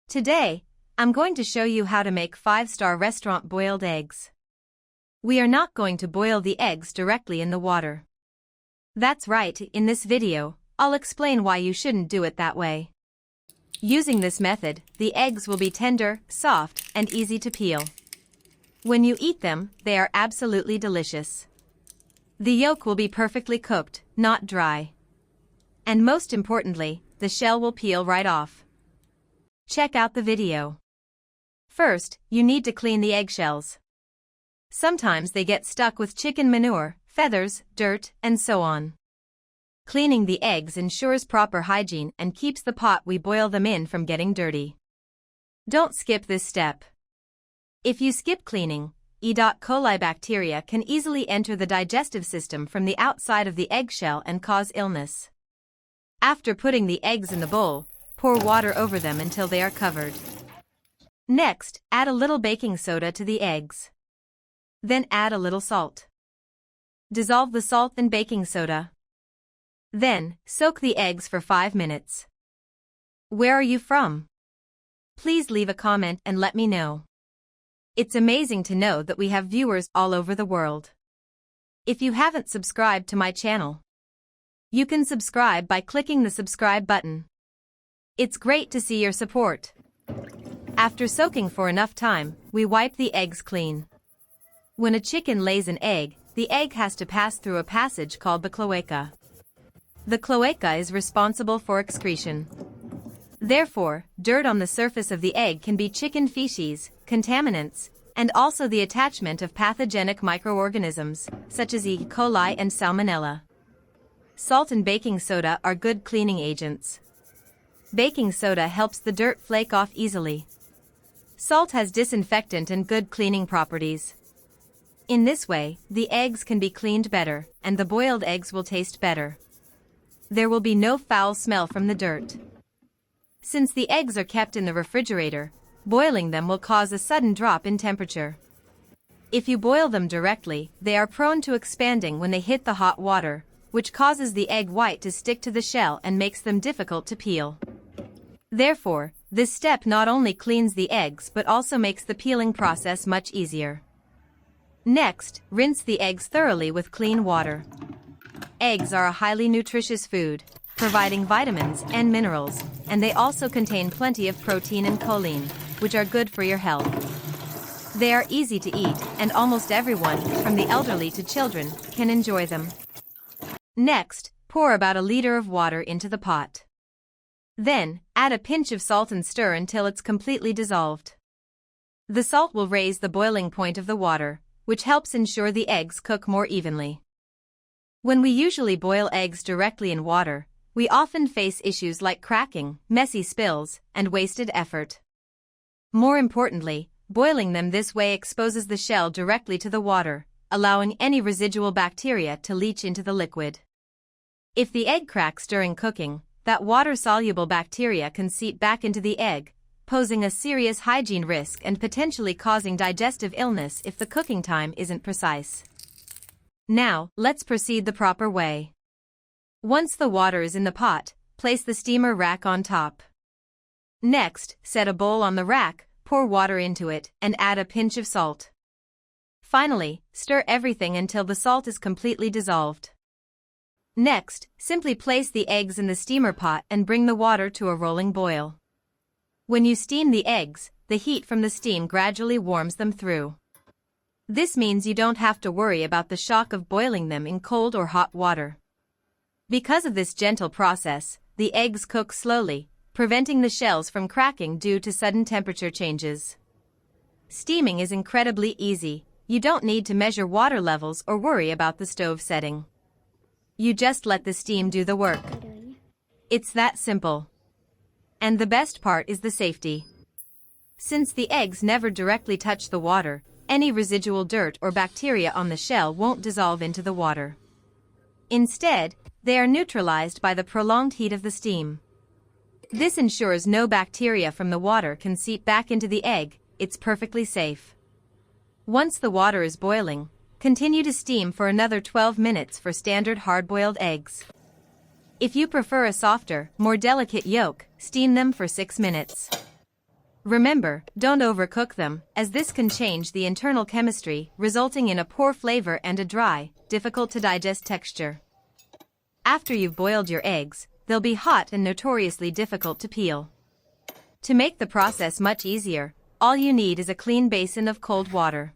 Today, I'm going to show you how to make 5-star restaurant boiled eggs. We are not going to boil the eggs directly in the water. That's right, in this video, I'll explain why you shouldn't do it that way. Using this method, the eggs will be tender, soft, and easy to peel. When you eat them, they are absolutely delicious. The yolk will be perfectly cooked, not dry. And most importantly, the shell will peel right off. Check out the video. First, you need to clean the eggshells. Sometimes they get stuck with chicken manure, feathers, dirt, and so on. Cleaning the eggs ensures proper hygiene and keeps the pot we boil them in from getting dirty. Don't skip this step. If you skip cleaning, E. coli bacteria can easily enter the digestive system from the outside of the eggshell and cause illness. After putting the eggs in the bowl, pour water over them until they are covered. Next, add a little baking soda to the eggs. Then add a little salt. Dissolve the salt and baking soda. Then, soak the eggs for 5 minutes. Where are you from? Please leave a comment and let me know. It's amazing to know that we have viewers all over the world. If you haven't subscribed to my channel, you can subscribe by clicking the subscribe button. It's great to see your support. After soaking for enough time, we wipe the eggs clean. When a chicken lays an egg, the egg has to pass through a passage called the cloaca. The cloaca is responsible for excretion. Therefore, dirt on the surface of the egg can be chicken feces, contaminants, and also the attachment of pathogenic microorganisms, such as E. coli and Salmonella. Salt and baking soda are good cleaning agents. Baking soda helps the dirt flake off easily. Salt has disinfectant and good cleaning properties. In this way, the eggs can be cleaned better, and the boiled eggs will taste better. There will be no foul smell from the dirt. Since the eggs are kept in the refrigerator, boiling them will cause a sudden drop in temperature. If you boil them directly, they are prone to expanding when they hit the hot water, which causes the egg white to stick to the shell and makes them difficult to peel. Therefore, this step not only cleans the eggs but also makes the peeling process much easier. Next, rinse the eggs thoroughly with clean water. Eggs are a highly nutritious food, providing vitamins and minerals, and they also contain plenty of protein and choline, which are good for your health. They are easy to eat, and almost everyone, from the elderly to children, can enjoy them. Next, pour about a liter of water into the pot. Then, add a pinch of salt and stir until it's completely dissolved. The salt will raise the boiling point of the water, which helps ensure the eggs cook more evenly. When we usually boil eggs directly in water, we often face issues like cracking, messy spills, and wasted effort. More importantly, boiling them this way exposes the shell directly to the water, allowing any residual bacteria to leach into the liquid. If the egg cracks during cooking, that water-soluble bacteria can seep back into the egg, posing a serious hygiene risk and potentially causing digestive illness if the cooking time isn't precise. Now, let's proceed the proper way. Once the water is in the pot, place the steamer rack on top. Next, set a bowl on the rack, pour water into it, and add a pinch of salt. Finally, stir everything until the salt is completely dissolved. Next, simply place the eggs in the steamer pot and bring the water to a rolling boil. When you steam the eggs, the heat from the steam gradually warms them through. This means you don't have to worry about the shock of boiling them in cold or hot water. Because of this gentle process, the eggs cook slowly, preventing the shells from cracking due to sudden temperature changes. Steaming is incredibly easy. You don't need to measure water levels or worry about the stove setting. You just let the steam do the work. It's that simple. And the best part is the safety. Since the eggs never directly touch the water, any residual dirt or bacteria on the shell won't dissolve into the water. Instead, they are neutralized by the prolonged heat of the steam. This ensures no bacteria from the water can seep back into the egg. It's perfectly safe. Once the water is boiling, continue to steam for another 12 minutes for standard hard-boiled eggs. If you prefer a softer, more delicate yolk, steam them for 6 minutes. Remember, don't overcook them, as this can change the internal chemistry, resulting in a poor flavor and a dry, difficult to digest texture. After you've boiled your eggs, they'll be hot and notoriously difficult to peel. To make the process much easier, all you need is a clean basin of cold water.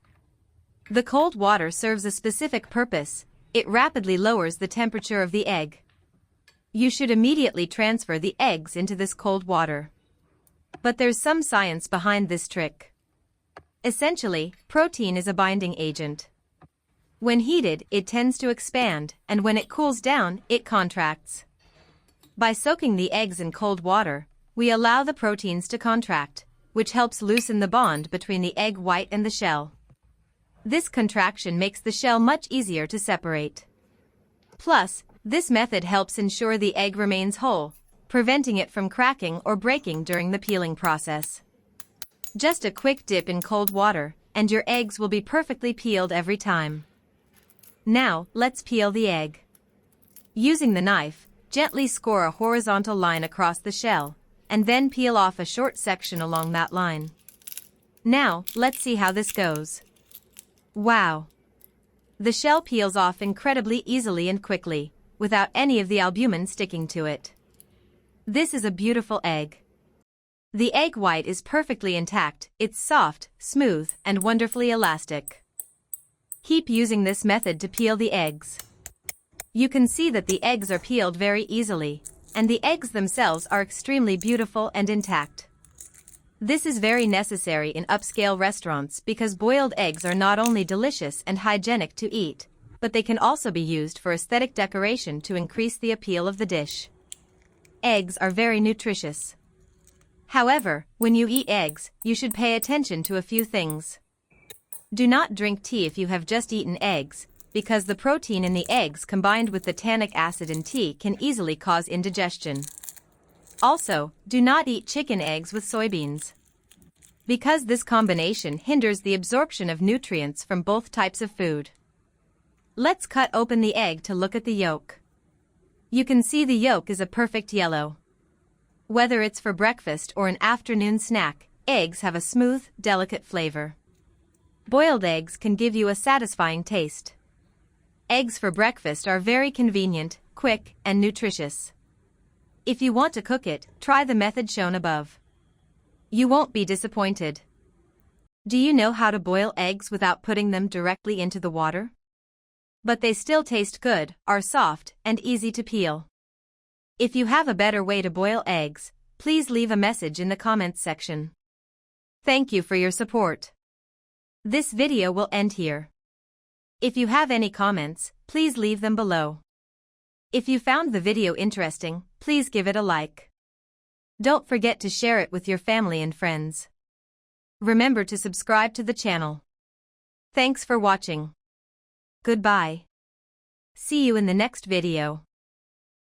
The cold water serves a specific purpose. It rapidly lowers the temperature of the egg. You should immediately transfer the eggs into this cold water. But there's some science behind this trick. Essentially, protein is a binding agent. When heated, it tends to expand, and when it cools down, it contracts. By soaking the eggs in cold water, we allow the proteins to contract, which helps loosen the bond between the egg white and the shell. This contraction makes the shell much easier to separate. Plus, this method helps ensure the egg remains whole, preventing it from cracking or breaking during the peeling process. Just a quick dip in cold water, and your eggs will be perfectly peeled every time. Now, let's peel the egg. Using the knife, gently score a horizontal line across the shell, and then peel off a short section along that line. Now, let's see how this goes. Wow! The shell peels off incredibly easily and quickly, without any of the albumin sticking to it. This is a beautiful egg. The egg white is perfectly intact, it's soft, smooth, and wonderfully elastic. Keep using this method to peel the eggs. You can see that the eggs are peeled very easily, and the eggs themselves are extremely beautiful and intact. This is very necessary in upscale restaurants because boiled eggs are not only delicious and hygienic to eat, but they can also be used for aesthetic decoration to increase the appeal of the dish. Eggs are very nutritious. However, when you eat eggs, you should pay attention to a few things. Do not drink tea if you have just eaten eggs, because the protein in the eggs combined with the tannic acid in tea can easily cause indigestion. Also, do not eat chicken eggs with soybeans, because this combination hinders the absorption of nutrients from both types of food. Let's cut open the egg to look at the yolk. You can see the yolk is a perfect yellow. Whether it's for breakfast or an afternoon snack, eggs have a smooth, delicate flavor. Boiled eggs can give you a satisfying taste. Eggs for breakfast are very convenient, quick, and nutritious. If you want to cook it, try the method shown above. You won't be disappointed. Do you know how to boil eggs without putting them directly into the water? But they still taste good, are soft, and easy to peel. If you have a better way to boil eggs, please leave a message in the comments section. Thank you for your support. This video will end here. If you have any comments, please leave them below. If you found the video interesting, please give it a like. Don't forget to share it with your family and friends. Remember to subscribe to the channel. Thanks for watching. Goodbye. See you in the next video.